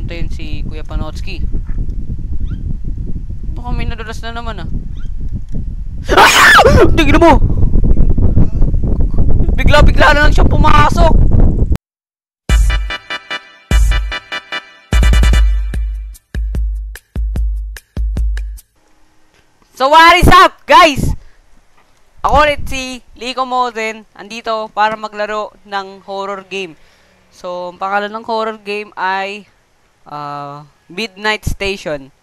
papuntahin si Kuya Panotski. Ito kami nadulas na naman ah. Tingnan mo! Bigla-bigla na lang siya pumasok! So what is up guys? Ako ulit si Lico Moden, andito para maglaro ng horror game. So, ang pangalan ng horror game ay Midnight Station.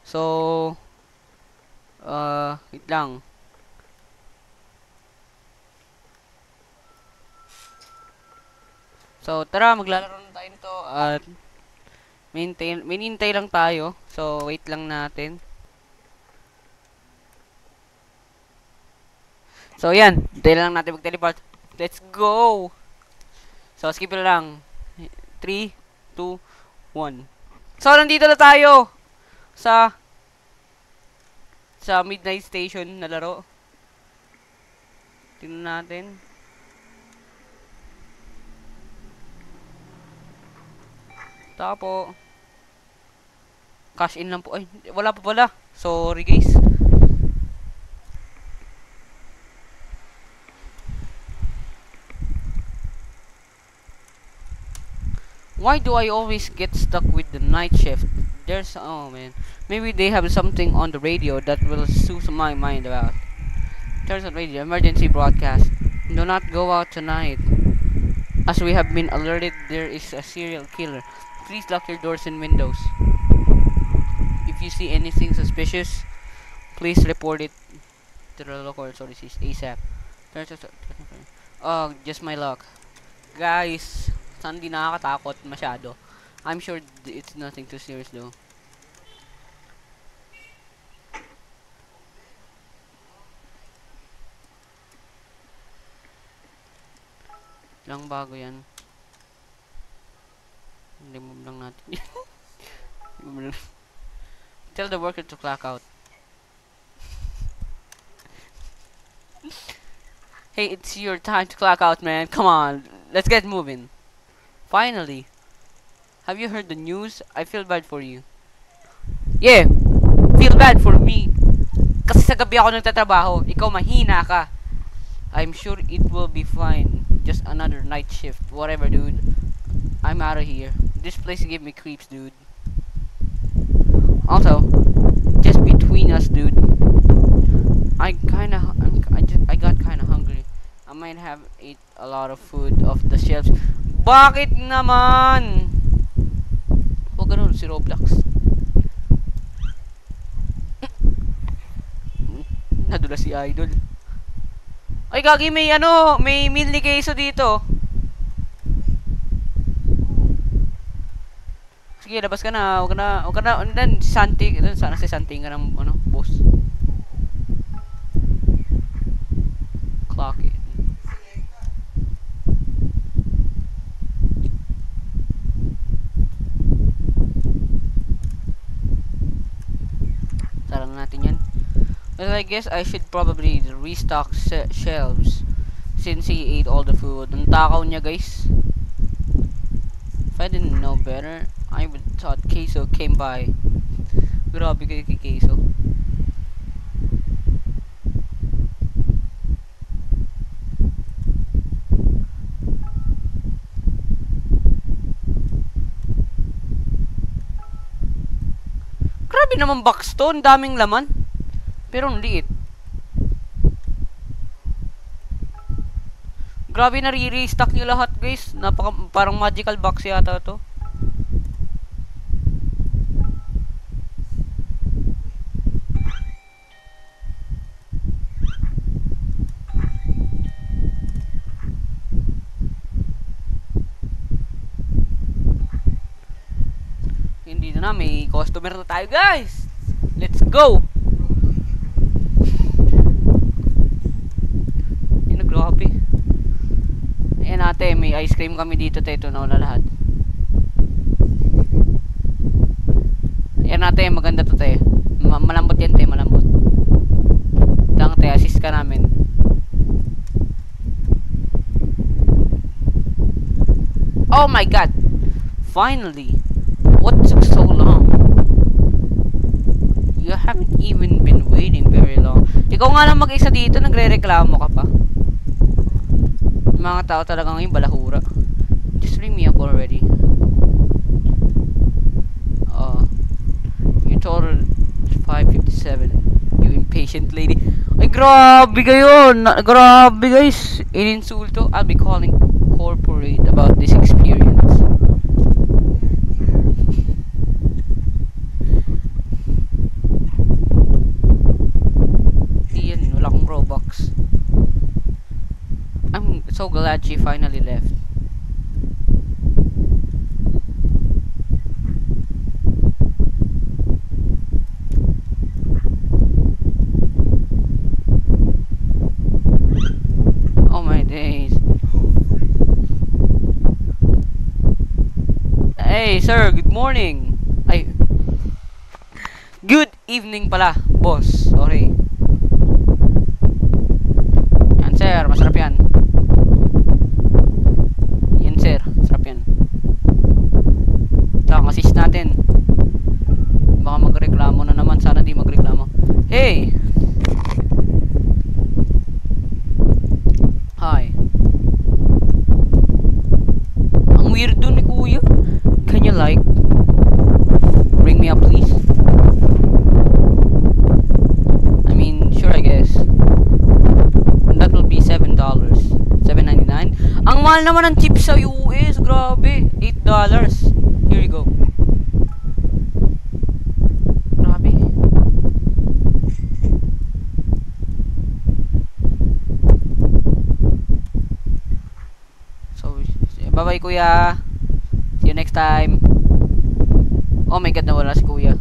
So, wait lang. So, tara, maglalaro na tayo nito at minintay lang tayo. So, wait lang natin. So, yan. Hintay lang natin mag-teleport. Let's go! So, skip lang. 3, 2, 1. So, nandito na tayo sa Midnight Station na laro. Tingnan natin. Tapo. Cash in lang po. Ay, wala pa pala. Sorry, guys. Why do I always get stuck with the night shift? There's, oh man, maybe they have something on the radio that will soothe my mind about. There's a radio, emergency broadcast. Do not go out tonight. As we have been alerted, there is a serial killer. Please lock your doors and windows. If you see anything suspicious, please report it to the local authorities ASAP. There's a, oh, just my luck. Guys, saan di nakakatakot masyado. I'm sure it's nothing too serious though. Lang bago yan. Remove lang natin. Tell the worker to clock out. Hey, it's your time to clock out, man. Come on, let's get moving. Finally. Have you heard the news? I feel bad for you. Yeah, feel bad for me. Kasi sa gabi ako nagtatrabaho, ikaw mahina ka. I'm sure it will be fine. Just another night shift. Whatever, dude. I'm out of here. This place gave me creeps, dude. Also, just between us, dude. I got kinda hungry. I might have ate a lot of food off the shelves. Bakit naman? Huwag ganun si Roblox. Nadula si Idol. Ay gagi, may may mini queso dito. Sige, labas ka na. Huwag ka na. Dan si Santi, sana si Santi ka ng boss. Clock it. Natin yan. Well, I guess I should probably restock shelves since he ate all the food. Ang takaw niya, guys. If I didn't know better, I would thought Queso came by. Grabe kayo kay Queso. Grabe naman box to, ang daming laman. Pero ang liit. Grabe na re-restock nyo lahat, guys. Parang magical box yata to. Na, may customer na tayo, guys. Let's go. Yan, grabe. Ayan ate, may ice cream kami dito, te. Ito na wala lahat. Ayan ate, maganda to, te. Malambot yan, te, malambot. Lang, te, assist ka namin. Oh my god. Finally. What took so long? You haven't even been waiting very long. Ikaw nga lang mag-isa dito, nagre-reklamo ka pa. Mga tao talaga ngayon balahura. Just ring me up already. You told her 5:57. You impatient lady. Ay, grabe kayo! Grabe guys! Ininsulto. I'll be calling corporate about this experience. Iyan, wala akong Robux. I'm so glad she finally left. Oh my days. Hey sir, good morning. Ay, good evening pala, boss. Sorry. Yan sir, masarap yan. Yan sir, masarap yan. Ito, ang assist natin. Baka magreklamo na naman. Sana di magreklamo. Hey! Hi. Ang weirdo ni kuya. Can you like bring me up please? I mean, sure I guess. And that will be $7. $7.99. Ang mahal naman ng tip sa US. Grabe. $8. Here you go. Grabe. So, bye-bye kuya. See you next time. Oh my god, nawala si kuya.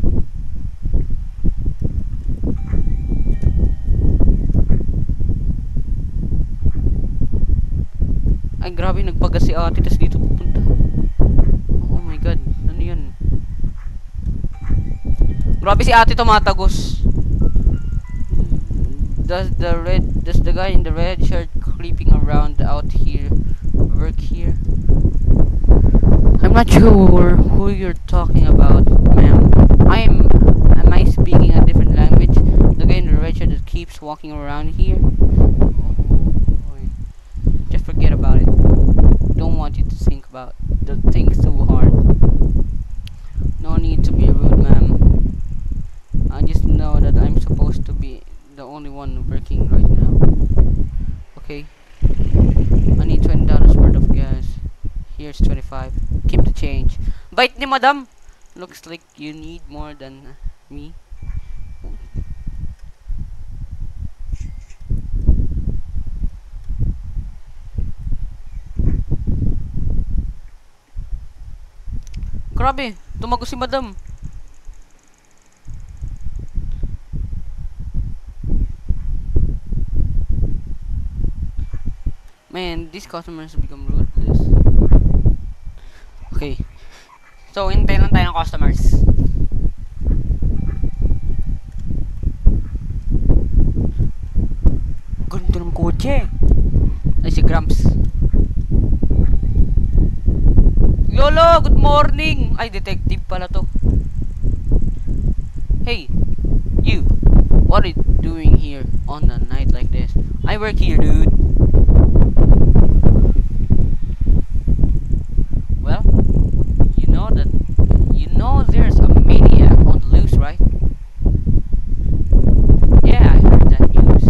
Ay, grabe, nagpagas si ate, tas dito pupunta. Oh my god, ano yan? Grabe si ate tumatagos. Does the guy in the red shirt creeping around out here work here? I'm not sure who you're talking about, ma'am. Am I speaking a different language? The guy in the red shirt that keeps walking around here? Oh boy. Just forget about it. Don't want you to think about the things too hard. No need to be rude, ma'am. I just know that I'm supposed to be the only one working right now. Okay. I need $20 worth of gas. Here's 25. Keep the change. Bite ni madam. Looks like you need more than me. Grabe, tumagos si madam. Man, these customers become ruthless. Okay. So, hintayin lang tayo ng customers. Ganda ng kotse. Ay, si Gramps. Lolo, good morning! Ay, detective pala to. Hey, you. What are you doing here on a night like this? I work here, dude. Well, you know there's a maniac on the loose, right? Yeah, I heard that news.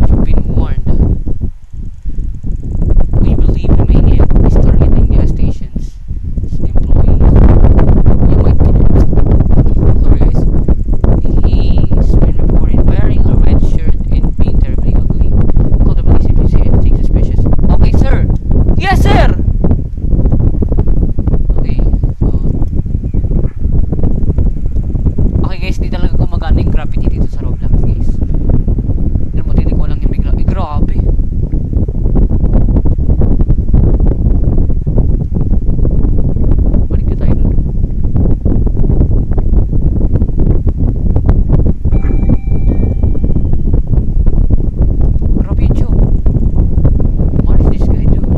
You've been warned. We believe the maniac is targeting gas stations. Employees. You might be. Sorry guys. He's been reported wearing a red shirt and being terribly ugly. Call the police if you see anything suspicious. Okay, sir. Yes, sir. Okay. Okay guys, di talaga gumagana yung graffiti dito sa Roblox, guys. Pero matinig ko lang yung bigla. Eh, grabe. Balik na tayo dun. Grabe yun, Joe. What is this guy doing?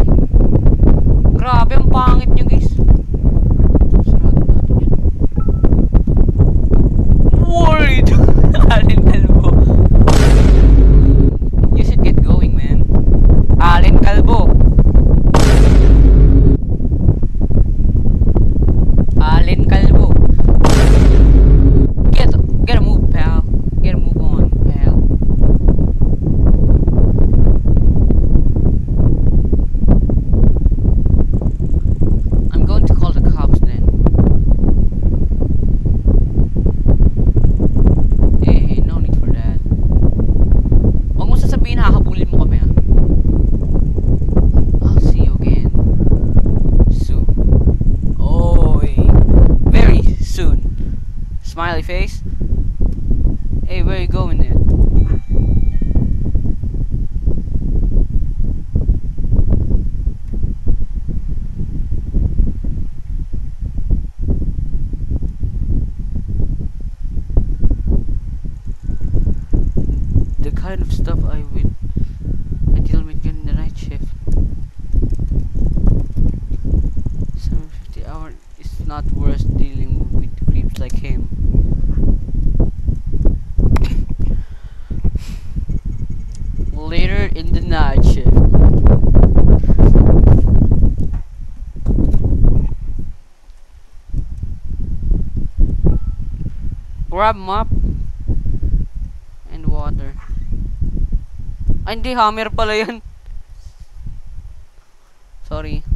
smiley face. Hey, where you going then? The kind of stuff I deal with during the night shift. 750 hour is not worth dealing with creeps like him. Later in the night shift. Grab map and water. Ay, hindi, hammer pala yan. Sorry.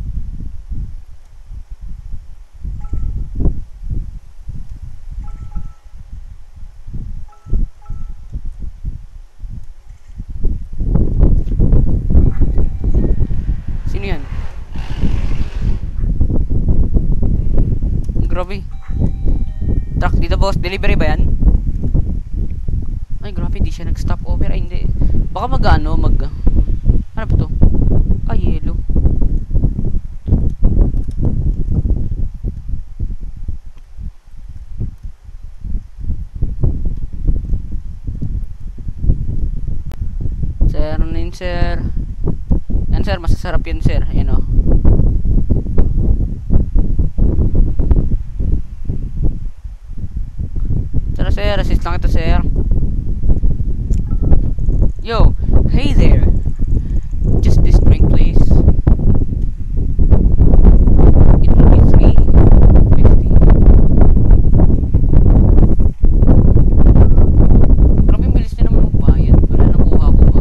Sino yan? Grabe. Truck dito, boss. Delivery ba yan? Ay, grabe, di siya nag-stop over. Ay, hindi. Baka ano ba to? Ay, yellow. Sir, ano yun, sir? Yan, sir, masasarap yun, sir. Ayan, o. Tara, sir, assist lang ito, sir. Yo, hey there. Just this drink, please. It will be $3.50. Grabe, bilis niya naman magbayad. Wala nang kuha-kuha.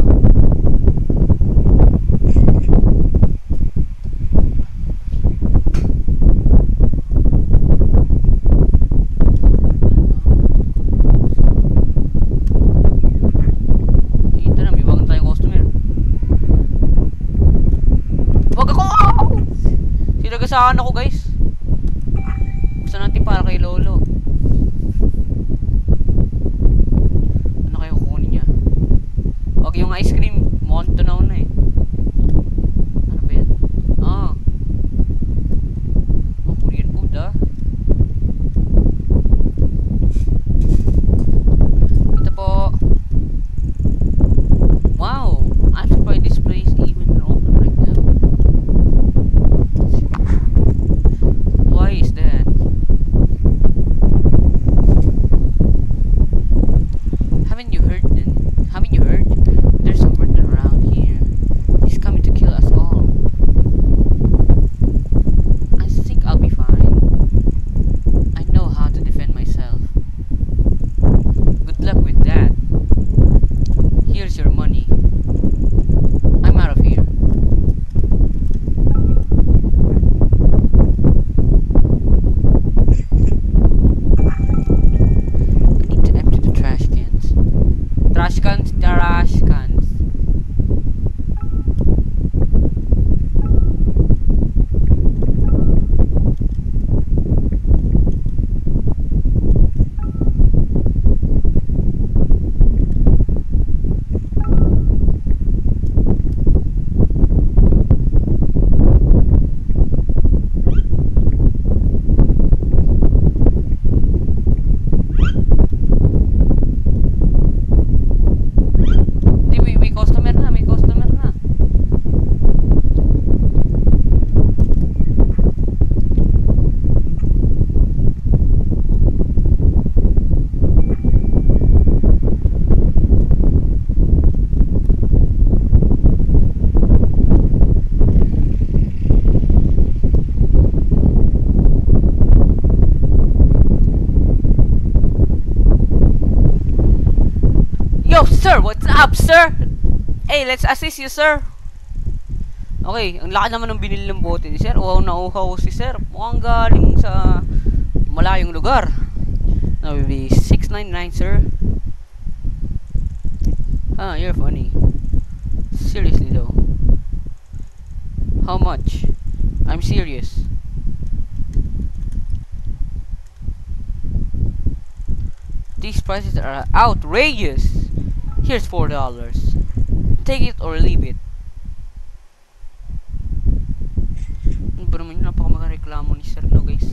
Saan ako, guys? Gusto natin para kay Lolo. Ano kayo kukunin niya? Huwag yung ice cream. Mukhang tunaw na eh. Ano ba yan? Ah. Oh, Korean food ah. Ito po. Wow. I'm surprised this place even open right now. Why is that? Haven't you heard then? Haven't you heard? There's a murder around here. He's coming to kill us all. I think I'll be fine. I know how to defend myself. Good luck with that. Here's your money. I'm out of here. Trash cans. Yo, sir, what's up, sir? Hey, let's assist you, sir. Okay, ang laki naman ng binili ng bote ni sir. Uhaw na uhaw si sir. Mukhang galing sa malayong lugar. That will be $6.99, sir. Ah, you're funny. Seriously though. How much? I'm serious. These prices are outrageous. Here's $4. Take it or leave it. Ano ba naman yun? Napaka ni Sir, no guys?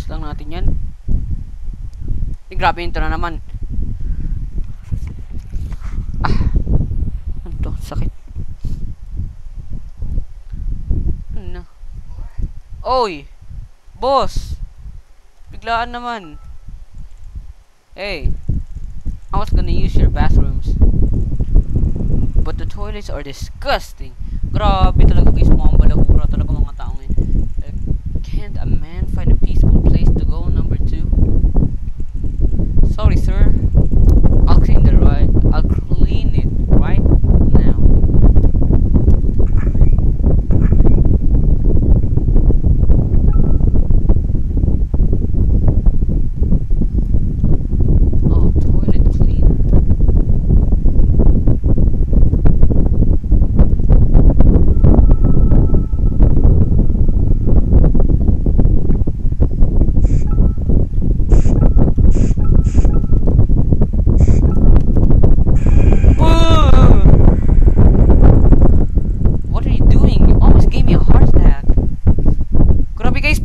Lang natin yan. Grabe ito na naman. Ano to? Sakit. Ano? Oy! Boss! Biglaan naman. Hey! I was gonna use your bathrooms. But the toilets are disgusting. Grabe talaga guys. Mukhang balahura talaga mga taong yun. Can't a man find a peaceful place to go? Number 2. Sorry, sir. I'll clean it right now. Oh, toilet clean.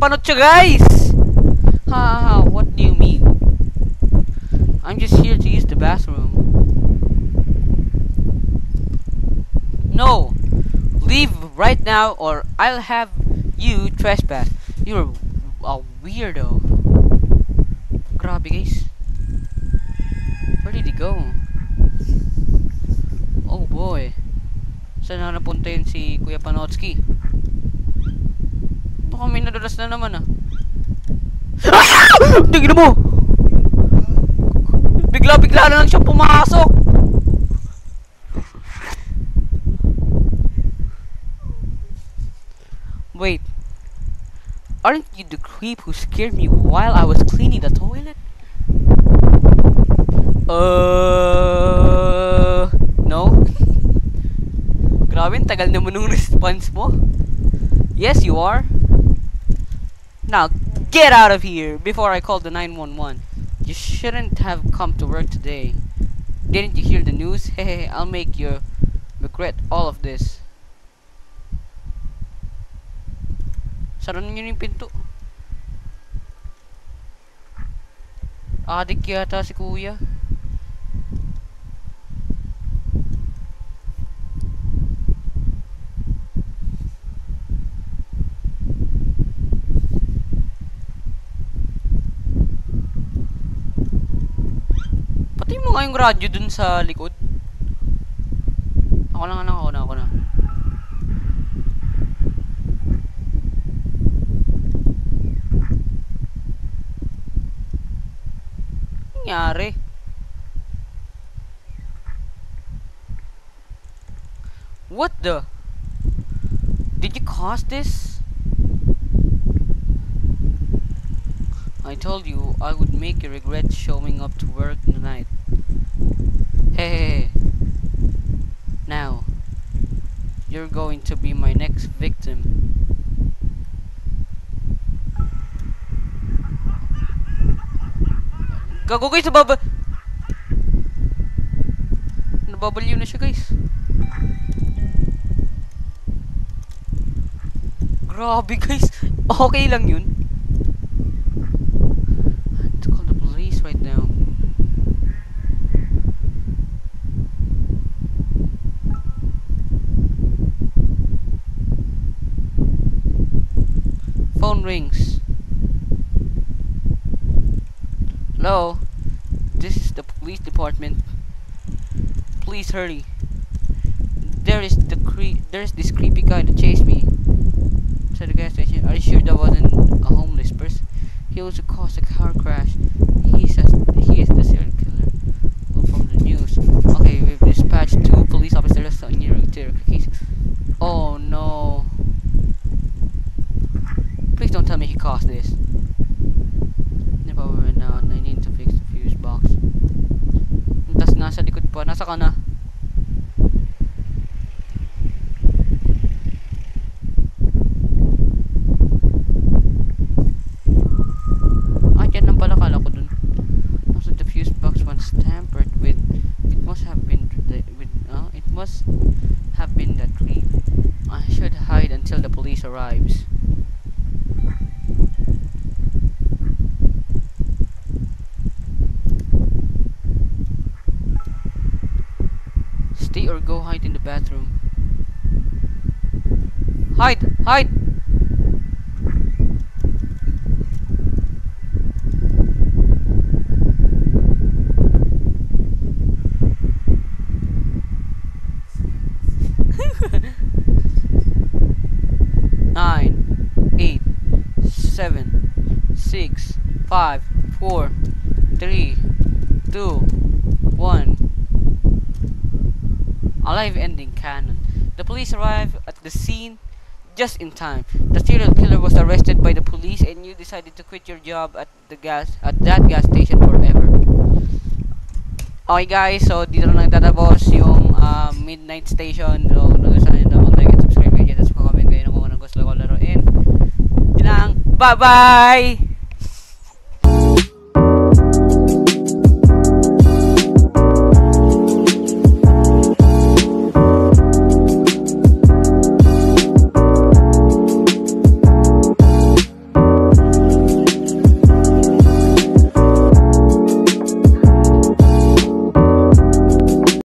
Panot siya guys! Ha, what do you mean? I'm just here to use the bathroom. No! Leave right now or I'll have you trespass. You're a weirdo. Grabe guys. Where did he go? Oh boy. Saan na napunta yun si Kuya Panotsky? Baka may nadulas na naman ah. Tingnan mo! Bigla-bigla na lang siya pumasok! Wait. Aren't you the creep who scared me while I was cleaning the toilet? No? Grabe, tagal naman nung response mo. Yes, you are. Now, get out of here before I call the 911. You shouldn't have come to work today. Didn't you hear the news? Hey, I'll make you regret all of this. Sara niyo yung pinto. Adik yata si Kuya. Mo nga yung radyo dun sa likod. Ako na. Nangyari. What the? Did you cause this? I told you I would make you regret showing up to work tonight. Hey, now you're going to be my next victim. Gago guys, nababaliw na siya guys. Grabe guys, okay lang yun. I have to call the police right now. Phone rings. Hello? This is the police department. Please hurry. There's this creepy guy that chased me to the gas station. Are you sure that wasn't a homeless person? He also caused a car crash. He is the serial killer from the news. Okay, we've dispatched 2 police officers on your case. Oh asa ka na? Ah, dyan lang pala, kala ko dun. Also, the fuse box once tampered with. It must have been it must have been that creep. I should hide until the police arrives. Stay or go hide in the bathroom. Hide! Hide! Nine, 8, 7, 6, 5, 4, 3, 2, 1. A live ending canon. The police arrive at the scene just in time. The serial killer was arrested by the police, and you decided to quit your job at that gas station forever. Okay guys, so dito na nagtatapos yung Midnight Station. So kung nagustuhan nyo ito, mag-like and subscribe kayo dyan. Tapos comment kayo ng kung anong gusto ko laruin. Yun lang. Bye bye!